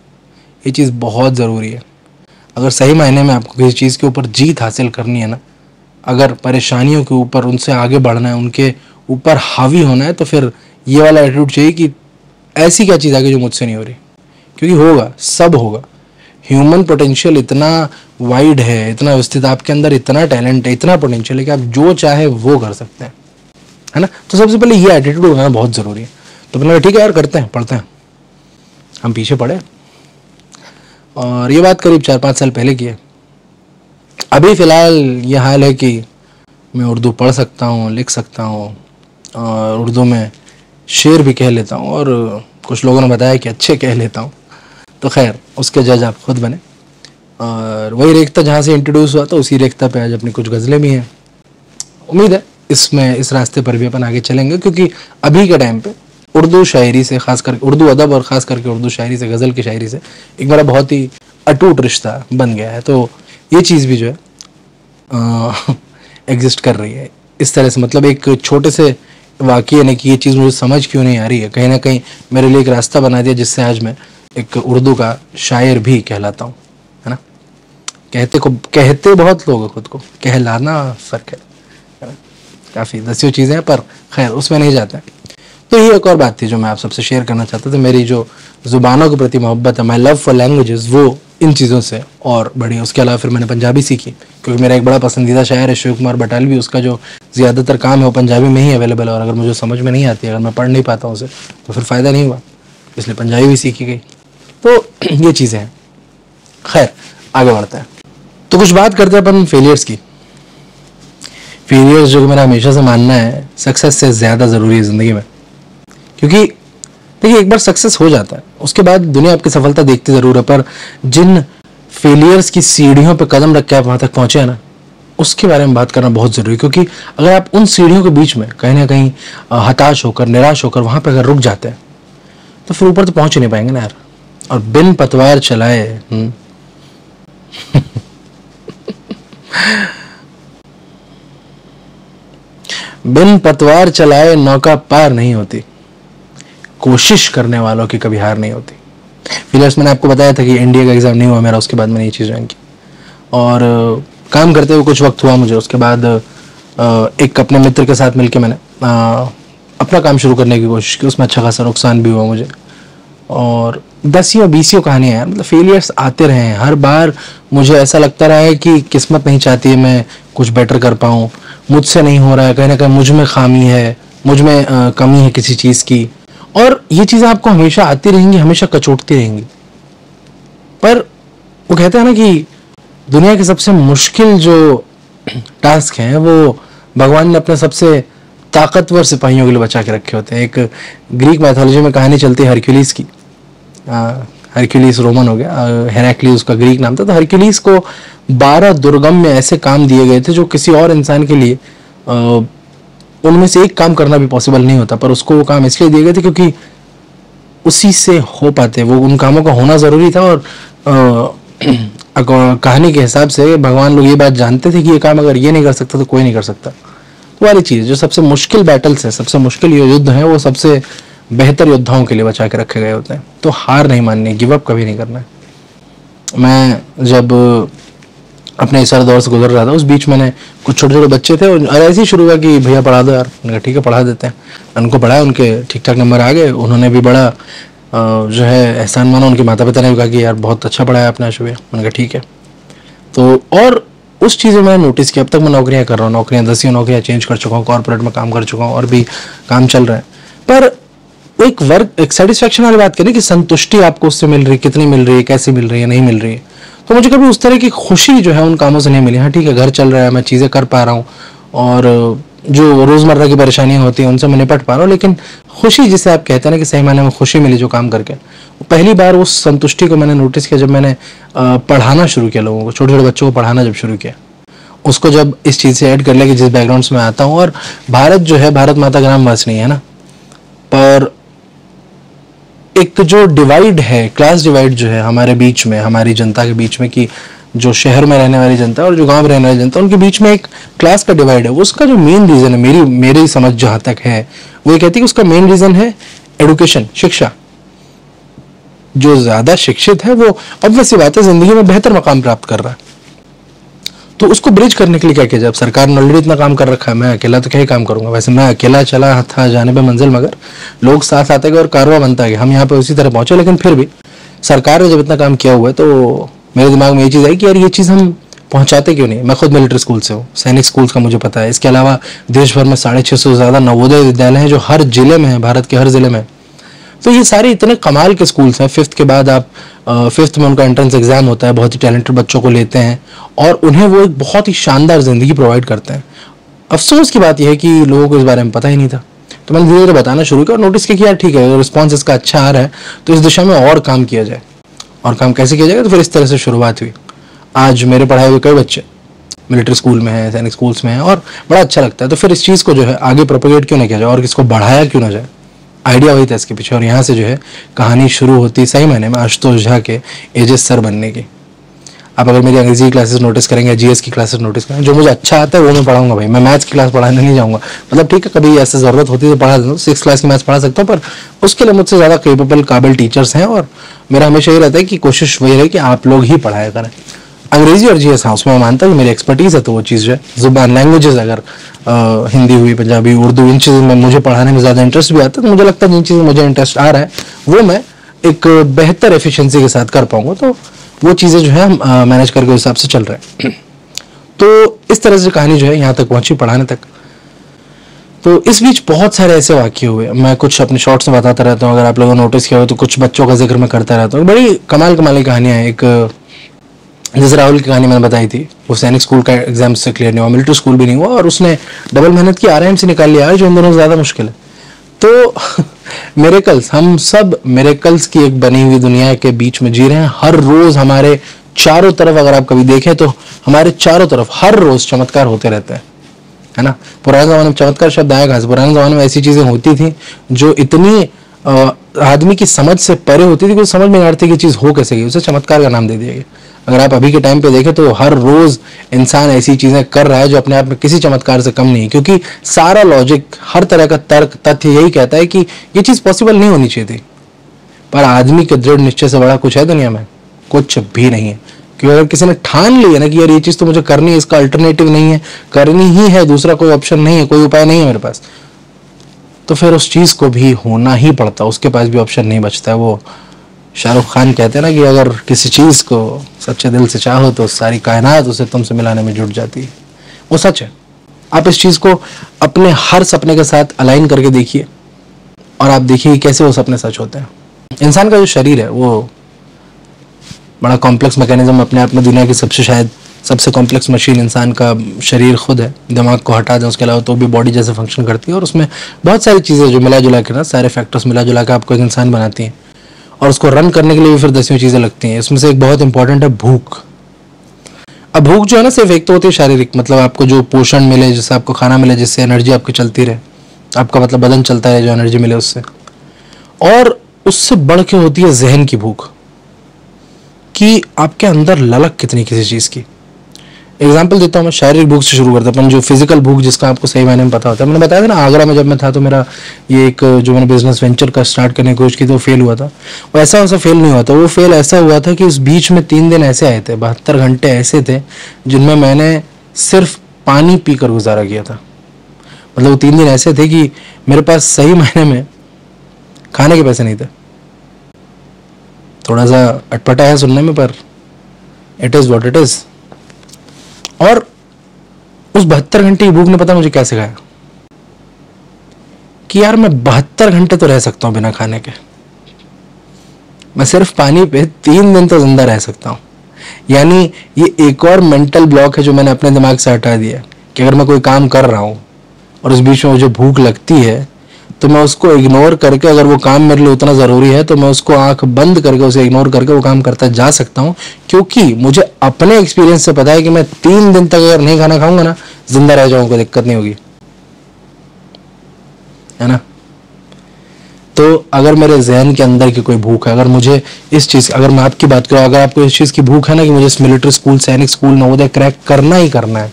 ये चीज़ बहुत ज़रूरी है। अगर सही मायने में आपको किसी चीज़ के ऊपर जीत हासिल करनी है ना, अगर परेशानियों के ऊपर उनसे आगे बढ़ना है, उनके ऊपर हावी होना है, तो फिर ये वाला एटीट्यूड चाहिए कि ऐसी क्या चीज़ आगे जो मुझसे नहीं हो रही, क्योंकि होगा, सब होगा। ह्यूमन पोटेंशियल इतना वाइड है, इतना विस्तृत, आपके अंदर इतना टैलेंट है, इतना पोटेंशियल है कि आप जो चाहे वो कर सकते हैं, है ना। तो सबसे पहले ये एटीट्यूड होना बहुत ज़रूरी है। तो मैंने ठीक है यार, करते हैं, पढ़ते हैं। हम पीछे पढ़े और ये बात करीब 4-5 साल पहले की है। अभी फ़िलहाल ये हाल है कि मैं उर्दू पढ़ सकता हूँ, लिख सकता हूँ और उर्दू में शेर भी कह लेता हूँ, और कुछ लोगों ने बताया कि अच्छे कह लेता हूँ। तो खैर उसके जज आप खुद बने। और वही रेख्ता जहाँ से इंट्रोड्यूस हुआ था उसी रेख्ता पे आज अपनी कुछ गज़लें भी हैं। उम्मीद है इसमें इस रास्ते पर भी अपन आगे चलेंगे, क्योंकि अभी के टाइम पे उर्दू शायरी से, खास करके उर्दू अदब और ख़ास करके उर्दू शायरी से, गज़ल की शायरी से एक मेरा बहुत ही अटूट रिश्ता बन गया है। तो ये चीज़ भी जो है एग्जिस्ट कर रही है इस तरह से। मतलब एक छोटे से वाक़ये ने कि ये चीज़ मुझे समझ क्यों नहीं आ रही है, कहीं ना कहीं मेरे लिए एक रास्ता बना दिया, जिससे आज मैं एक उर्दू का शायर भी कहलाता हूँ, है ना। कहते बहुत लोग खुद को, कहलाना फ़र्क है ना। काफ़ी दसियों चीज़ें हैं, पर खैर उसमें नहीं जाते हैं। तो ये एक और बात थी जो मैं आप सबसे शेयर करना चाहता था। मेरी जो ज़ुबानों के प्रति मोहब्बत है, माई लव फॉर लैंग्वेजेस, वो इन चीज़ों से और बढ़ी। उसके अलावा फिर मैंने पंजाबी सीखी, क्योंकि मेरा एक बड़ा पसंदीदा शायर है शिव कुमार बटालवी। उसका जो ज़्यादातर काम है वो पंजाबी में ही अवेलेबल है, और अगर मुझे समझ में नहीं आती, अगर मैं पढ़ नहीं पाता हूँ उसे, तो फिर फ़ायदा नहीं हुआ, इसलिए पंजाबी भी सीखी गई। तो ये चीज़ें हैं। खैर आगे बढ़ते हैं। तो कुछ बात करते हैं अपन फेलियर्स की। फेलियर्स जो मेरा हमेशा से मानना है सक्सेस से ज़्यादा ज़रूरी है ज़िंदगी में, क्योंकि देखिए एक बार सक्सेस हो जाता है उसके बाद दुनिया आपकी सफलता देखती ज़रूर है, पर जिन फेलियर्स की सीढ़ियों पर कदम रख के आप वहाँ तक पहुँचे हैं ना, उसके बारे में बात करना बहुत ज़रूरी है। क्योंकि अगर आप उन सीढ़ियों के बीच में कहीं ना कहीं हताश होकर, निराश होकर वहाँ पर अगर रुक जाते हैं तो फिर ऊपर तो पहुँच ही नहीं पाएंगे ना यार। और बिन पतवार चलाए बिन पतवार चलाए नौका पार नहीं होती, कोशिश करने वालों की कभी हार नहीं होती। फिलहाल मैंने आपको बताया था कि एनडीए का एग्ज़ाम नहीं हुआ मेरा, उसके बाद मैंने ये चीज़ ज्वाइन की और काम करते हुए कुछ वक्त हुआ मुझे। उसके बाद एक अपने मित्र के साथ मिलकर मैंने अपना काम शुरू करने की कोशिश की। उसमें अच्छा खासा नुकसान भी हुआ मुझे, और 10-20 कहानियाँ हैं। मतलब फेलियर्स आते रहे हैं हर बार। मुझे ऐसा लगता रहा है कि किस्मत नहीं चाहती है मैं कुछ बेटर कर पाऊँ, मुझसे नहीं हो रहा है, कहीं ना कहीं मुझ में खामी है, मुझ में कमी है किसी चीज़ की। और ये चीज़ें आपको हमेशा आती रहेंगी, हमेशा कचोटती रहेंगी। पर वो कहते हैं ना कि दुनिया के सबसे मुश्किल जो टास्क हैं वो भगवान ने अपने सबसे ताकतवर सिपाहियों के लिए बचा के रखे होते हैं। एक ग्रीक मैथोलॉजी में कहानी चलती है हरक्यूलिस की। हरक्यूलिस रोमन हो गया, हेराक्लिस उसका ग्रीक नाम था। तो हरक्यूलिस को 12 दुर्गम में ऐसे काम दिए गए थे जो किसी और इंसान के लिए उनमें से एक काम करना भी पॉसिबल नहीं होता, पर उसको वो काम इसलिए दिए गए थे क्योंकि उसी से हो पाते, वो उन कामों का होना ज़रूरी था। और कहानी के हिसाब से भगवान लोग ये बात जानते थे कि ये काम अगर ये नहीं कर सकता तो कोई नहीं कर सकता। तो वाली चीज़ जो सबसे मुश्किल बैटल्स है, सबसे मुश्किल युद्ध है, वो सबसे बेहतर योद्धाओं के लिए बचा के रखे गए होते हैं। तो हार नहीं माननी, गिव अप कभी नहीं करना है। मैं जब अपने इस दौर से गुजर रहा था, उस बीच मैंने कुछ छोटे छोटे बच्चे थे और ऐसे ही शुरू हुआ कि भैया पढ़ा दो यार। मैंने कहा ठीक है पढ़ा देते हैं। उनको पढ़ाया, उनके ठीक ठाक नंबर आ गए। उन्होंने भी बड़ा जो है एहसान माना। उनके माता पिता ने भी कहा कि यार बहुत अच्छा पढ़ाया आपने शुभ। मैंने कहा ठीक है। तो और उस चीज़ में मैंने नोटिस किया, अब तक मैं नौकरियाँ कर रहा हूँ, नौकरियाँ 10 नौकरियाँ चेंज कर चुका हूँ, कॉर्पोरेट में काम कर चुका हूँ और भी काम चल रहा है। पर एक वर्क, एक सेटिस्फैक्शन वाली बात करें कि संतुष्टि आपको उससे मिल रही है, कितनी मिल रही है, कैसे मिल रही है, नहीं मिल रही है। तो मुझे कभी उस तरह की खुशी जो है उन कामों से नहीं मिली। हाँ ठीक है, घर चल रहा है, मैं चीज़ें कर पा रहा हूँ और जो रोज़मर्रा की परेशानियाँ होती हैं उनसे मैं निपट पा रहा हूँ, लेकिन खुशी जिसे आप कहते हैं ना कि सही मायने में खुशी मिली जो काम करके, पहली बार उस संतुष्टि को मैंने नोटिस किया जब मैंने पढ़ाना शुरू किया लोगों को, छोटे छोटे बच्चों को पढ़ाना जब शुरू किया। उसको जब इस चीज़ से ऐड कर लिया कि जिस बैकग्राउंड से मैं आता हूँ, और भारत जो है, भारत माता का नाम बस नहीं है ना, पर एक जो डिवाइड है, क्लास डिवाइड जो है हमारे बीच में, हमारी जनता के बीच में, कि जो शहर में रहने वाली जनता और जो गांव में रहने वाली जनता, उनके बीच में एक क्लास का डिवाइड है। उसका जो मेन रीज़न है, मेरी समझ जहाँ तक है, वो ये कहती है कि उसका मेन रीज़न है एडुकेशन, शिक्षा। जो ज़्यादा शिक्षित है वो ऑब्वियस सी बात है ज़िंदगी में बेहतर मकाम प्राप्त कर रहा है। तो उसको ब्रिज करने के लिए क्या किया जाए? अब सरकार ने ऑलरेडी इतना काम कर रखा है, मैं अकेला तो क्या ही काम करूंगा। वैसे मैं अकेला चला था जाने पे मंजिल, मगर लोग साथ आते गए और कारवा बनता गया, हम यहाँ पे उसी तरह पहुंचे। लेकिन फिर भी सरकार ने जब इतना काम किया हुआ है, तो मेरे दिमाग में ये चीज़ आई कि यार ये चीज़ हम पहुंचाते क्यों नहीं। मैं खुद मिलिट्री स्कूल से हूँ, सैनिक स्कूल्स का मुझे पता है। इसके अलावा देश भर में 650 से ज़्यादा नवोदय विद्यालय हैं जो हर जिले में है, भारत के हर जिले में। तो ये सारे इतने कमाल के स्कूल्स हैं। 5th के बाद आप 5th में उनका एंट्रेंस एग्जाम होता है, बहुत ही टैलेंटेड बच्चों को लेते हैं और उन्हें वो एक बहुत ही शानदार ज़िंदगी प्रोवाइड करते हैं। अफसोस की बात यह है कि लोगों को इस बारे में पता ही नहीं था। तो मैंने धीरे धीरे बताना शुरू किया और नोटिस किया कि यार ठीक है, अगर रिस्पॉन्स इसका अच्छा आ रहा है तो इस दिशा में और काम किया जाए। और काम कैसे किया जाएगा? तो फिर इस तरह से शुरुआत हुई। आज मेरे पढ़ाए हुए कई बच्चे मिलिट्री स्कूल में हैं, सैनिक स्कूल्स में हैं और बड़ा अच्छा लगता है। तो फिर इस चीज़ को जो है आगे प्रोपेगेट क्यों नहीं किया जाए और इसको बढ़ाया क्यों ना जाए? आइडिया वही था इसके पीछे। और यहाँ से जो है कहानी शुरू होती सही मायने में आशुतोष झा के एजेस सर बनने की। आप अगर मेरी अंग्रेजी की क्लासेस नोटिस करेंगे, जीएस की क्लासेस नोटिस करेंगे, जो मुझे अच्छा आता है वो मैं पढ़ाऊंगा भाई। मैं मैथ्स की क्लास पढ़ाने नहीं जाऊँगा। मतलब ठीक है, कभी ऐसे ज़रूरत होती है तो पढ़ा देता हूँ, 6th क्लास की मैथ्स पढ़ा सकता हूँ, पर उसके लिए मुझसे ज़्यादा केपेबल काबिल टीचर्स हैं। और मेरा हमेशा ये रहता है कि कोशिश वही रहे कि आप लोग ही पढ़ाया करें। अंग्रेजी और जीएस, हाँ उसमें मैं मानता हूँ कि मेरी एक्सपर्टीज़ है, तो वो चीज़ जो है जुबान लैंग्वेजेस, अगर हिंदी हुई, पंजाबी, उर्दू, इन चीज़ों में मुझे पढ़ाने में ज़्यादा इंटरेस्ट भी आता है। तो मुझे लगता है जिन चीज़ों में मुझे इंटरेस्ट आ रहा है वो मैं एक बेहतर एफिशिएंसी के साथ कर पाऊंगा। तो वो चीज़ें जो है हम मैनेज करके उस हिसाब से चल रहे हैं। तो इस तरह से कहानी जो है यहाँ तक पहुँची, पढ़ाने तक। तो इस बीच बहुत सारे ऐसे वाक़ये हुए, मैं कुछ अपने शॉर्ट्स में बताता रहता हूँ। अगर आप लोगों ने नोटिस किया हो तो कुछ बच्चों का जिक्र मैं करता रहता हूँ। बड़ी कमाल कमाल की कहानियाँ हैं। एक जैसे राहुल की कहानी मैंने बताई थी, वो सैनिक स्कूल का एग्जाम से क्लियर नहीं हुआ, मिलिट्री स्कूल भी नहीं हुआ, और उसने डबल मेहनत की, आरआईएम से निकाल लिया, जो इन दोनों से ज़्यादा मुश्किल है। तो मिरेकल्स, हम सब मिरेकल्स की एक बनी हुई दुनिया के बीच में जी रहे हैं। हर रोज़ हमारे चारों तरफ, अगर आप कभी देखें तो हमारे चारों तरफ हर रोज़ चमत्कार होते रहते हैं, है ना। पुराने ज़माने में चमत्कार शब्द आया कहाँ से? पुराने ज़माने में ऐसी चीज़ें होती थी जो इतनी आदमी की समझ से परे होती थी कि समझ में नहीं आती कि चीज़ हो कैसे गई, उसे चमत्कार का नाम दे दिया गया। अगर आप अभी के टाइम पे देखें तो हर रोज़ इंसान ऐसी चीज़ें कर रहा है जो अपने आप में किसी चमत्कार से कम नहीं है, क्योंकि सारा लॉजिक, हर तरह का तर्क, तथ्य यही कहता है कि ये चीज़ पॉसिबल नहीं होनी चाहिए थी। पर आदमी के दृढ़ निश्चय से बड़ा कुछ है दुनिया में? कुछ भी नहीं है। क्योंकि अगर किसी ने ठान ली है ना कि यार ये चीज़ तो मुझे करनी है, इसका अल्टरनेटिव नहीं है, करनी ही है, दूसरा कोई ऑप्शन नहीं है, कोई उपाय नहीं है मेरे पास, तो फिर उस चीज़ को भी होना ही पड़ता, उसके पास भी ऑप्शन नहीं बचता है। वो शाहरुख खान कहते हैं ना कि अगर किसी चीज़ को सच्चे दिल से चाहो तो सारी कायनात उसे तुमसे मिलाने में जुट जाती है। वो सच है। आप इस चीज़ को अपने हर सपने के साथ अलाइन करके देखिए और आप देखिए कैसे वो सपने सच होते हैं। इंसान का जो शरीर है वो बड़ा कॉम्प्लेक्स मैकेनिज्म, अपने आप में दुनिया की शायद सबसे कॉम्प्लेक्स मशीन इंसान का शरीर खुद है। दिमाग को हटा दें उसके अलावा तो भी बॉडी जैसे फंक्शन करती है, और उसमें बहुत सारी चीज़ें जो मिला जुला के ना, सारे फैक्टर्स मिला जुला के आपको एक इंसान बनाती हैं, और उसको रन करने के लिए भी फिर 10वीं चीज़ें लगती हैं। इसमें से एक बहुत इंपॉर्टेंट है भूख। अब भूख जो है ना, सिर्फ एक तो होती है शारीरिक, मतलब आपको जो पोषण मिले, जिससे आपको खाना मिले, जिससे एनर्जी आपकी चलती रहे, आपका मतलब बदन चलता है, जो एनर्जी मिले उससे। और उससे बढ़ के होती है जहन की भूख, कि आपके अंदर ललक कितनी किसी चीज़ की। एग्जाम्पल देता हूँ मैं, शारीरिक भूख से शुरू करता हूँ। अपन जो फिजिकल भूख जिसका आपको सही मायने में पता होता है, मैंने बताया था ना आगरा में जब मैं था तो मेरा ये एक जो मैंने बिजनेस वेंचर का स्टार्ट करने की कोशिश की तो फेल हुआ था। वो ऐसा फेल नहीं हुआ था, वो फेल ऐसा हुआ था कि उस बीच में 3 दिन ऐसे आए थे, 72 घंटे ऐसे थे जिनमें मैंने सिर्फ पानी पी कर गुजारा किया था। मतलब वो 3 दिन ऐसे थे कि मेरे पास सही मायने में खाने के पैसे नहीं थे। थोड़ा सा अटपटा है सुनने में, पर it is what it is. और उस 72 घंटे की भूख ने पता मुझे क्या सिखाया कि यार मैं 72 घंटे तो रह सकता हूं बिना खाने के, मैं सिर्फ पानी पे 3 दिन तो जिंदा रह सकता हूं। यानी ये एक और मेंटल ब्लॉक है जो मैंने अपने दिमाग से हटा दिया कि अगर मैं कोई काम कर रहा हूं और उस बीच में मुझे भूख लगती है तो मैं उसको इग्नोर करके, अगर वो काम मेरे लिए उतना ज़रूरी है तो मैं उसको आंख बंद करके उसे इग्नोर करके वो काम करता जा सकता हूँ, क्योंकि मुझे अपने एक्सपीरियंस से पता है कि मैं 3 दिन तक अगर नहीं खाना खाऊंगा ना, जिंदा रह जाऊंगा, कोई दिक्कत नहीं होगी, है ना। तो अगर मेरे जहन के अंदर की कोई भूख है, अगर मुझे इस चीज़, अगर मैं आपकी बात करूँ, अगर आपको इस चीज़ की भूख है ना कि मुझे इस मिलिट्री स्कूल, सैनिक स्कूल, नवोदय क्रैक करना ही करना है,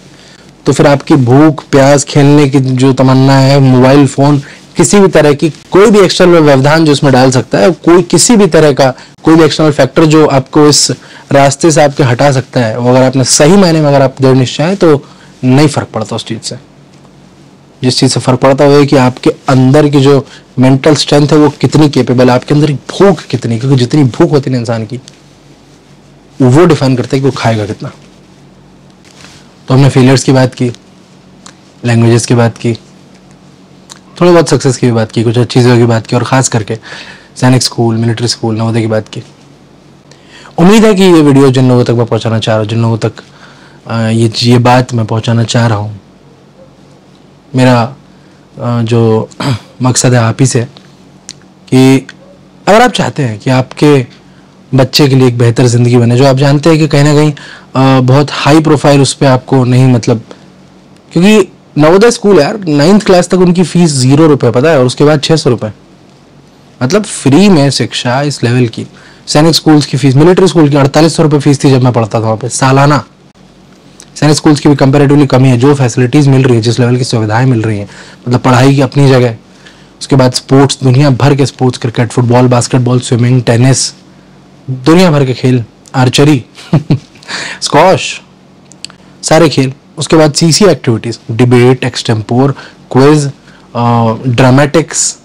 तो फिर आपकी भूख प्यास, खेलने की जो तमन्ना है, मोबाइल फ़ोन, किसी भी तरह की कोई भी एक्सटर्नल व्यवधान जो इसमें डाल सकता है, कोई किसी भी तरह का कोई भी एक्सटर्नल फैक्टर जो आपको इस रास्ते से आपके हटा सकता है, वो अगर आपने सही मायने में अगर आप दृढ़ निश्चय है तो नहीं फर्क पड़ता उस चीज़ से। जिस चीज़ से फर्क पड़ता है कि आपके अंदर की जो मेंटल स्ट्रेंथ है वो कितनी केपेबल है, आपके अंदर भूख कितनी, क्योंकि जितनी भूख होती है इंसान की वो डिफाइन करता है कि वो खाएगा कितना। तो हमने फेलियर्स की बात की, लैंग्वेजेस की बात की, थोड़ी बहुत सक्सेस की भी बात की, कुछ अच्छी चीज़ों की बात की, और ख़ास करके सैनिक स्कूल, मिलिट्री स्कूल, नवोदय की बात की। उम्मीद है कि ये वीडियो जिन लोगों तक मैं पहुंचाना चाह रहा हूँ, जिन लोगों तक ये बात मैं पहुंचाना चाह रहा हूँ, मेरा जो मकसद है आप ही से, कि अगर आप चाहते हैं कि आपके बच्चे के लिए एक बेहतर ज़िंदगी बने, जो आप जानते हैं कि कहीं ना कहीं बहुत हाई प्रोफाइल उस पर आपको नहीं, मतलब क्योंकि नवोदय स्कूल यार 9th क्लास तक उनकी फीस 0 रुपये पता है, और उसके बाद 600 रुपये, मतलब फ्री में शिक्षा इस लेवल की। सैनिक स्कूल्स की फीस, मिलिट्री स्कूल की 4800 रुपये फीस थी जब मैं पढ़ता था वहाँ पे सालाना। सैनिक स्कूल्स की भी कंपैरेटिवली कमी है, जो फैसिलिटीज़ मिल रही है, जिस लेवल की सुविधाएं मिल रही हैं, मतलब पढ़ाई की अपनी जगह, उसके बाद स्पोर्ट्स, दुनिया भर के sports, cricket, football, basketball, swimming, tennis, दुनिया भर के खेल, आर्चरी स्क्वॉश, सारे खेल। उसके बाद CC activities, debate, extempore, quiz, dramatics,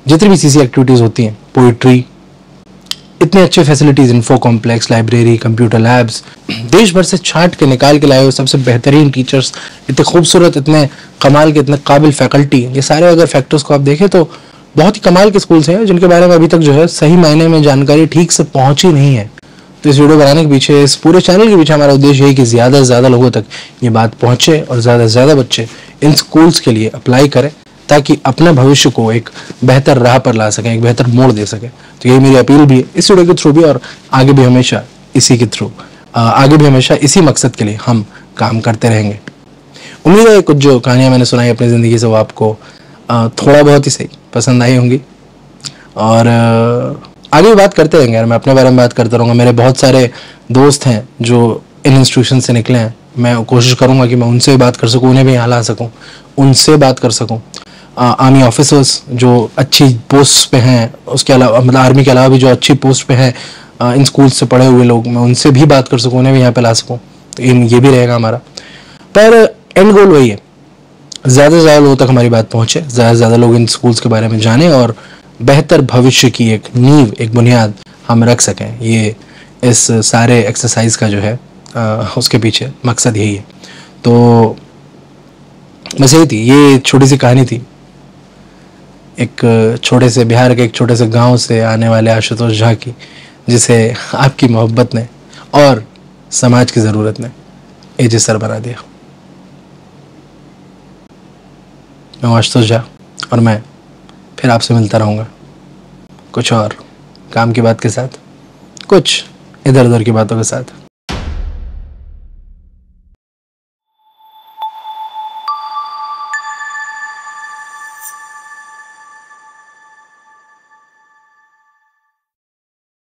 जितनी भी सीसी एक्टिविटीज़ होती हैं, पोइट्री, इतने अच्छे facilities, info complex, library, computer labs, देश भर से छांट के निकाल के लाए हुए सबसे बेहतरीन टीचर्स, इतने खूबसूरत, इतने कमाल के, इतने काबिल फैकल्टी, ये सारे अगर फैक्टर्स को आप देखें तो बहुत ही कमाल के स्कूल्स हैं, जिनके बारे में अभी तक जो है सही मायने में जानकारी ठीक से पहुंची नहीं है। तो इस वीडियो बनाने के पीछे, इस पूरे चैनल के पीछे हमारा उद्देश्य यही कि ज़्यादा से ज़्यादा लोगों तक ये बात पहुँचे और ज़्यादा से ज़्यादा बच्चे इन स्कूल्स के लिए अप्लाई करें, ताकि अपने भविष्य को एक बेहतर राह पर ला सकें, एक बेहतर मोड़ दे सकें। तो यही मेरी अपील भी है इस वीडियो के थ्रू भी, और आगे भी हमेशा इसी के थ्रू, आगे भी हमेशा इसी मकसद के लिए हम काम करते रहेंगे। उम्मीद है कुछ जो कहानियाँ मैंने सुनाई अपनी ज़िंदगी से वो आपको थोड़ा बहुत ही सही पसंद आई होंगी, और आगे भी बात करते रहेंगे यार, मैं अपने बारे में बात करता रहूँगा। मेरे बहुत सारे दोस्त हैं जो इन इंस्टीट्यूशन से निकले हैं, मैं कोशिश करूँगा कि मैं उनसे बात कर सकूँ, उन्हें भी यहाँ ला सकूँ, उनसे बात कर सकूँ। आर्मी ऑफिसर्स जो अच्छी पोस्ट पे हैं, उसके अलावा मतलब आर्मी के अलावा भी जो अच्छी पोस्ट पे हैं, इन स्कूल से पढ़े हुए लोग, मैं उनसे भी बात कर सकूँ, उन्हें भी यहाँ पे ला सकूँ। तो ये भी रहेगा हमारा, पर एंड गोल वही है, ज़्यादा से ज़्यादा लोगों तक हमारी बात पहुँचे, ज़्यादा से ज़्यादा लोग इन स्कूल्स के बारे में जानें, और बेहतर भविष्य की एक नींव, एक बुनियाद हम रख सकें। ये इस सारे एक्सरसाइज का जो है उसके पीछे मकसद यही है। तो बस यही थी, ये छोटी सी कहानी थी एक छोटे से बिहार के एक छोटे से गांव से आने वाले आशुतोष झा की, जिसे आपकी मोहब्बत ने और समाज की ज़रूरत ने एजे सर बना दिया। मैं आशुतोष झा, और मैं फिर आपसे मिलता रहूँगा कुछ और काम की बात के साथ, कुछ इधर उधर की बातों के साथ।